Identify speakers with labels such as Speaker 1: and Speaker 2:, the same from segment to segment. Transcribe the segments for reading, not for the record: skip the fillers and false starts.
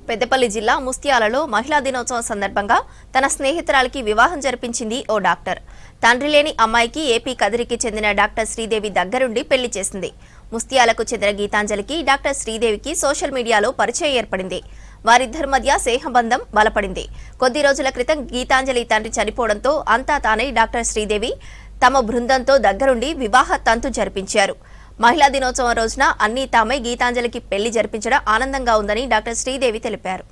Speaker 1: పెద్దపల్లి జిల్లా ముస్తియాలలో మహిళా దినోత్సవం సందర్భంగా తన స్నేహితురాలికి వివాహం జరిపించింది ఓ డాక్టర్. తండ్రి లేని అమ్మాయికి ఏపీ కదిరికి చెందిన డాక్టర్ శ్రీదేవి దగ్గరుండి పెళ్లి చేసింది. ముస్తియాలకు చెందిన గీతాంజలికి డాక్టర్ శ్రీదేవికి సోషల్ మీడియాలో పరిచయం ఏర్పడింది. వారిద్దరి మధ్య స్నేహబంధం బలపడింది. కొద్ది రోజుల క్రితం గీతాంజలి తండ్రి చనిపోవడంతో అంతా తానే డాక్టర్ శ్రీదేవి తమ బృందంతో దగ్గరుండి వివాహ తంతు జరిపించారు. మహిళా దినోత్సవం రోజున అన్ని తామే గీతాంజలికి పెళ్లి జరిపించడం ఆనందంగా ఉందని డాక్టర్ శ్రీదేవి తెలిపారు.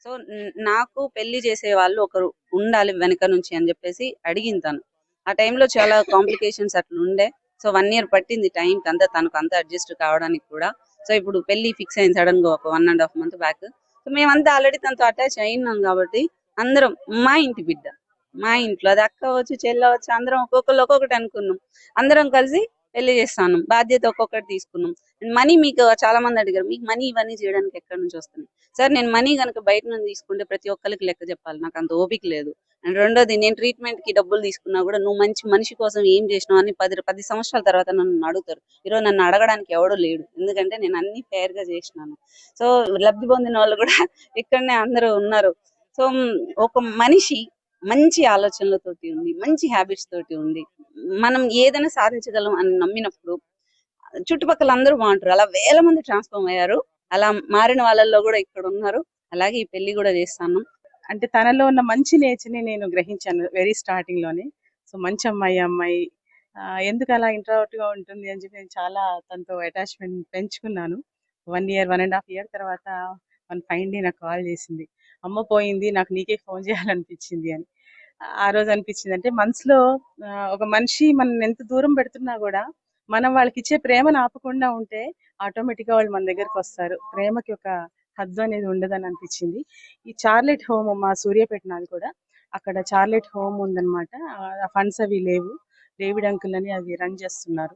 Speaker 2: సో నాకు పెళ్లి చేసే వాళ్ళు ఒకరు ఉండాలి వెనక నుంచి అని చెప్పేసి అడిగింది తను. ఆ టైంలో చాలా కాంప్లికేషన్స్ అట్లా ఉండే. సో 1 year పట్టింది టైం తనకు అంతా అడ్జస్ట్ కావడానికి కూడా. సో ఇప్పుడు పెళ్లి ఫిక్స్ అయింది సడన్ గా ఒక 1.5 month బ్యాక్. సో మేమంతా ఆల్రెడీ తనతో అటాచ్ అయినాం కాబట్టి అందరం మా ఇంటి బిడ్డ, మా ఇంట్లో అది అక్క వచ్చు చెల్లి వచ్చు అందరం ఒక్కొక్కటి అనుకున్నాం. అందరం కలిసి పెళ్లి చేస్తాను, బాధ్యత ఒక్కొక్కటి తీసుకున్నాం. మనీ మీకు చాలా మంది అడిగారు, మీకు మనీ ఇవన్నీ చేయడానికి ఎక్కడి నుంచి వస్తుంది సార్? నేను మనీ కనుక బయట నుంచి తీసుకుంటే ప్రతి ఒక్కరికి లెక్క చెప్పాలి, నాకు అంత ఓపిక లేదు. అండ్ రెండోది, నేను ట్రీట్మెంట్ కి డబ్బులు తీసుకున్నా కూడా నువ్వు మంచి మనిషి కోసం ఏం చేసినావు అని 10 సంవత్సరాల తర్వాత నన్ను అడుగుతారు. ఈరోజు నన్ను అడగడానికి ఎవడో లేడు, ఎందుకంటే నేను అన్ని ఫేర్ గా చేసినాను. సో లబ్ధి పొందిన వాళ్ళు కూడా ఇక్కడనే అందరూ ఉన్నారు. సో ఒక మనిషి మంచి ఆలోచనలతోటి ఉంది, మంచి హ్యాబిట్స్ తోటి ఉంది, మనం ఏదైనా సాధించగలం అని నమ్మినప్పుడు చుట్టుపక్కల అందరూ బాగుంటారు. అలా వేల మంది ట్రాన్స్ఫార్మ్ అయ్యారు. అలా మారిన వాళ్ళల్లో కూడా ఇక్కడ ఉన్నారు. అలాగే ఈ పెళ్లి కూడా చేస్తాను.
Speaker 3: అంటే తనలో ఉన్న మంచి నేచర్ని నేను గ్రహించాను వెరీ స్టార్టింగ్ లోనే. సో మంచి అమ్మాయి ఎందుకు అలా ఇంట్రోవర్ట్ గా ఉంటుంది అని చెప్పి నేను చాలా తనతో అటాచ్మెంట్ పెంచుకున్నాను. 1 year 1.5 year తర్వాత వన్ ఫైన్ డే నాకు కాల్ చేసింది, అమ్మ పోయింది నాకు నీకే ఫోన్ చేయాలనిపించింది అని. ఆ రోజు అనిపించింది అంటే మనసులో ఒక మనిషి మనం ఎంత దూరం పెడుతున్నా కూడా మనం వాళ్ళకి ఇచ్చే ప్రేమను ఆపకుండా ఉంటే ఆటోమేటిక్గా వాళ్ళు మన దగ్గరకు వస్తారు. ప్రేమకి ఒక హద్దు అనేది ఉండదని అనిపించింది. ఈ చార్లెట్ హోమ్ మా సూర్యాపేట నాది కూడా, అక్కడ చార్లెట్ హోమ్ ఉందన్నమాట. ఆ ఫండ్స్ అవి లేవు, డేవిడ్ అంకుల్ అని అవి రన్ చేస్తున్నారు.